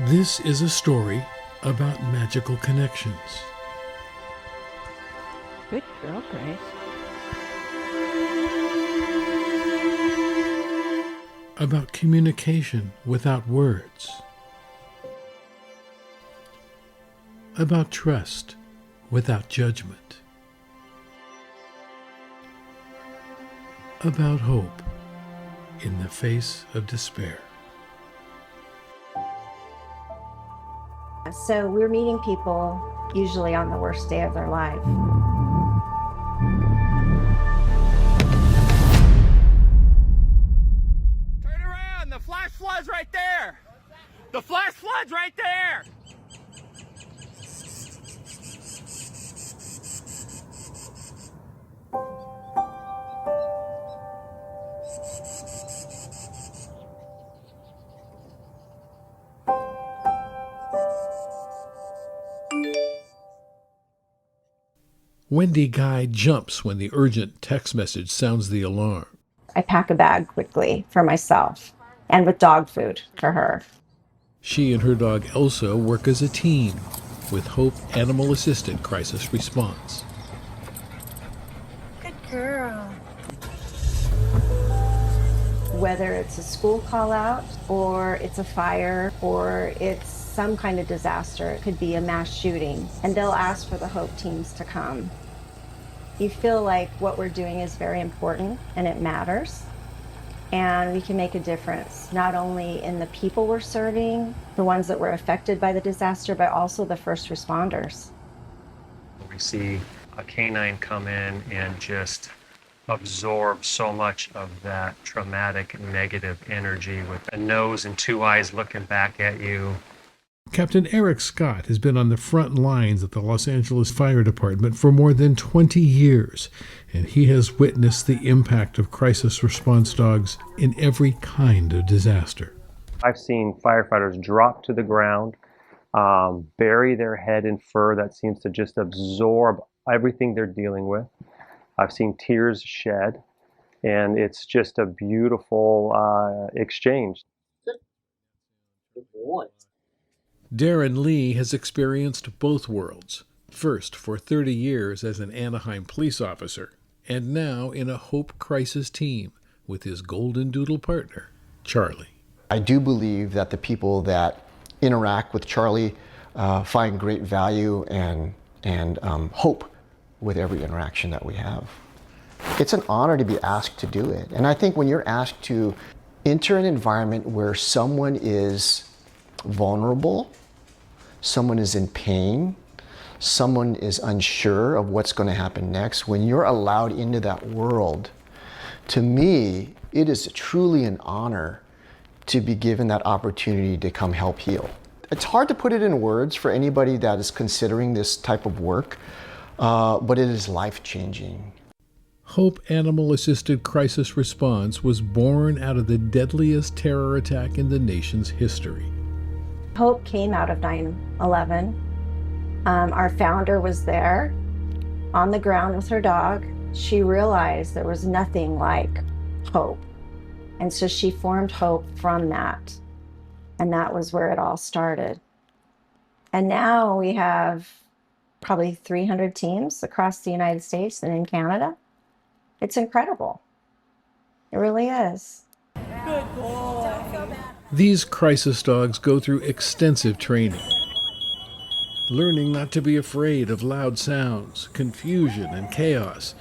This is a story about magical connections. Good girl, Grace. About communication without words. About trust without judgment. About hope in the face of despair. So we're meeting people usually on the worst day of their life. Turn around, the flash flood's right there. The flash flood's right there. Wendy Guy jumps when the urgent text message sounds the alarm. I pack a bag quickly for myself and with dog food for her. She and her dog Elsa work as a team with Hope Animal Assisted Crisis Response. Good girl. Whether it's a school call out or it's a fire or it's some kind of disaster, it could be a mass shooting, and they'll ask for the Hope teams to come. You feel like what we're doing is very important and it matters, and we can make a difference, not only in the people we're serving, the ones that were affected by the disaster, but also the first responders. We see a canine come in and just absorb so much of that traumatic negative energy with a nose and two eyes looking back at you. Captain Eric Scott has been on the front lines at the Los Angeles Fire Department for more than 20 years, and he has witnessed the impact of crisis response dogs in every kind of disaster. I've seen firefighters drop to the ground, bury their head in fur that seems to just absorb everything they're dealing with. I've seen tears shed, and it's just a beautiful exchange. Good boy. Darren Lee has experienced both worlds, first for 30 years as an Anaheim police officer, and now in a Hope Crisis team with his golden doodle partner, Charlie. I do believe that the people that interact with Charlie find great value and hope with every interaction that we have. It's an honor to be asked to do it. And I think when you're asked to enter an environment where someone is vulnerable, someone is in pain, someone is unsure of what's going to happen next, when you're allowed into that world, to me, it is truly an honor to be given that opportunity to come help heal. It's hard to put it in words for anybody that is considering this type of work, but it is life-changing. Hope Animal Assisted Crisis Response was born out of the deadliest terror attack in the nation's history. Hope came out of 9/11. Our founder was there on the ground with her dog. She realized there was nothing like hope. And so she formed Hope from that. And that was where it all started. And now we have probably 300 teams across the United States and in Canada. It's incredible. It really is. Good boy. These crisis dogs go through extensive training, learning not to be afraid of loud sounds, confusion, and chaos,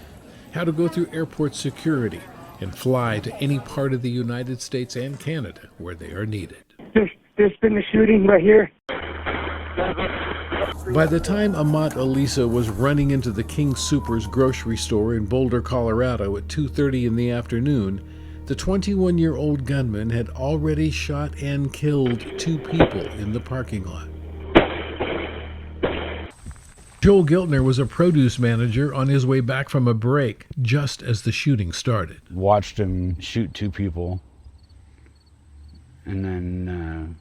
how to go through airport security, and fly to any part of the United States and Canada where they are needed. There's been a shooting right here. By the time Amat Elisa was running into the King Soopers grocery store in Boulder, Colorado at 2:30 in the afternoon, the 21-year-old gunman had already shot and killed 2 people in the parking lot. Joel Giltner was a produce manager on his way back from a break just as the shooting started. Watched him shoot 2 people, and then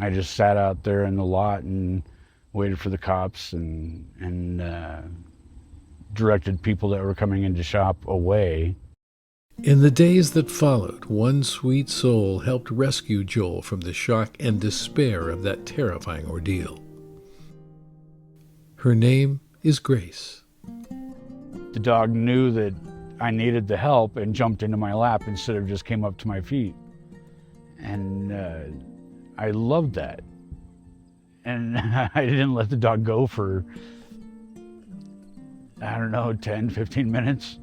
I just sat out there in the lot and waited for the cops and directed people that were coming in to shop away. In the days that followed, one sweet soul helped rescue Joel from the shock and despair of that terrifying ordeal. Her name is Grace. The dog knew that I needed the help and jumped into my lap instead of just came up to my feet. And I loved that. And I didn't let the dog go for, 10, 15 minutes.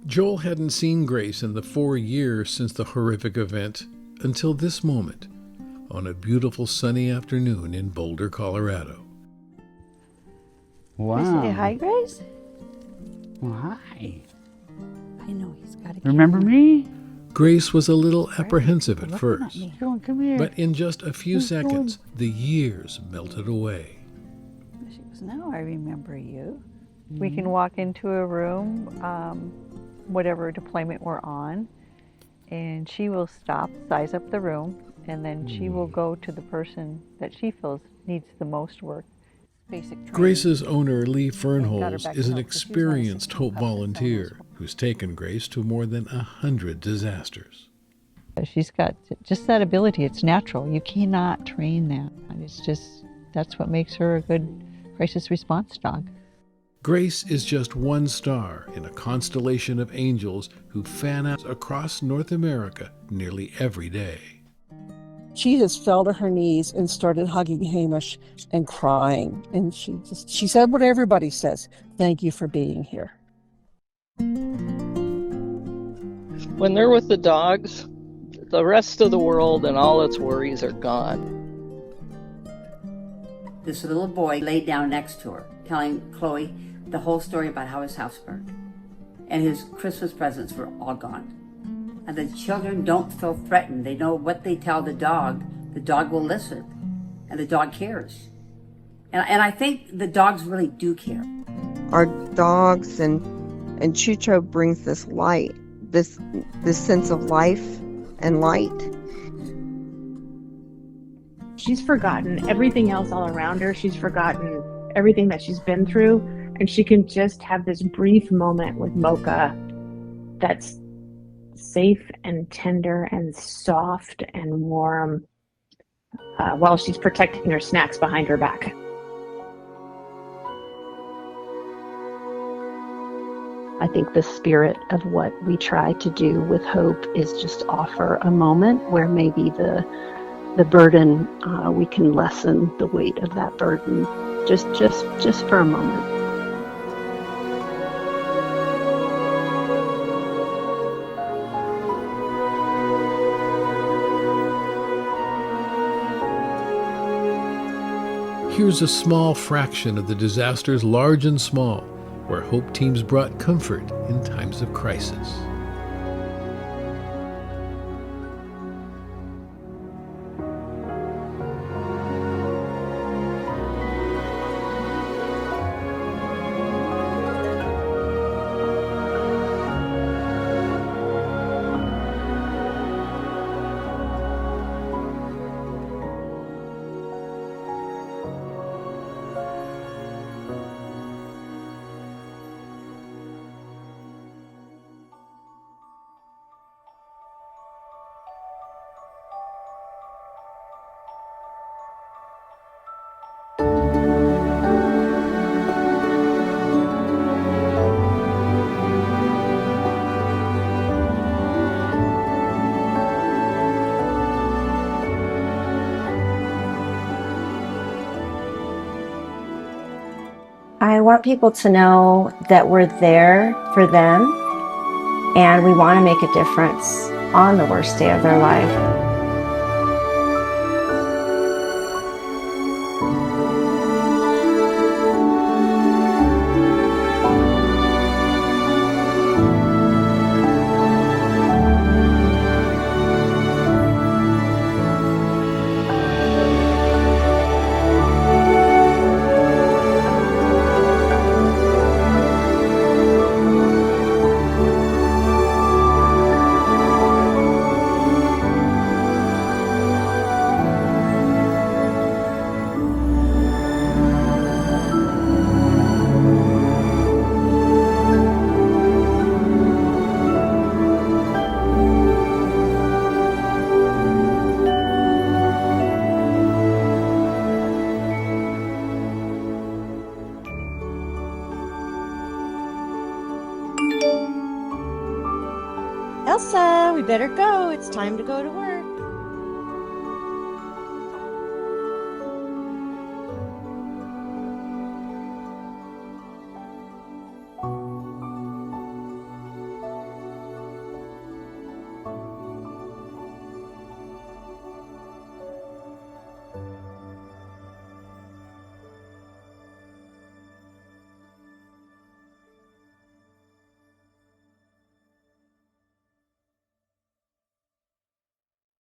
Joel hadn't seen Grace in the 4 years since the horrific event until this moment, on a beautiful sunny afternoon in Boulder, Colorado. Wow. Say hi, Grace. Well, hi. I know he's got a Remember me? Grace was a little apprehensive at Looking at first, me. Come here. but in just a few seconds, the years melted away. She goes, now I remember you. We can walk into a room, whatever deployment we're on, and she will stop, size up the room, and then she will go to the person that she feels needs the most work. Basic training. Grace's owner, Lee got her Fernholz, back is to an health, 'cause she was on a experienced system Hope of Patrick volunteer Fernholz. who's taken Grace to more than 100 disasters. She's got just that ability. It's natural. You cannot train that. And it's just, that's what makes her a good crisis response dog. Grace is just one star in a constellation of angels who fan out across North America nearly every day. She just fell to her knees and started hugging Hamish and crying. And she said what everybody says, thank you for being here. When they're with the dogs, the rest of the world and all its worries are gone. This little boy laid down next to her, telling Chloe the whole story about how his house burned. And his Christmas presents were all gone. And the children don't feel threatened. They know what they tell the dog will listen. And the dog cares. And I think the dogs really do care. Our dogs and Chucho brings this light, this sense of life and light. She's forgotten everything else all around her. She's forgotten everything that she's been through. And she can just have this brief moment with Mocha that's safe and tender and soft and warm while she's protecting her snacks behind her back. I think the spirit of what we try to do with Hope is just offer a moment where maybe the burden, we can lessen the weight of that burden just for a moment. Here's a small fraction of the disasters, large and small, where Hope teams brought comfort in times of crisis. I want people to know that we're there for them and we want to make a difference on the worst day of their life. Elsa, we better go. It's time to go to work.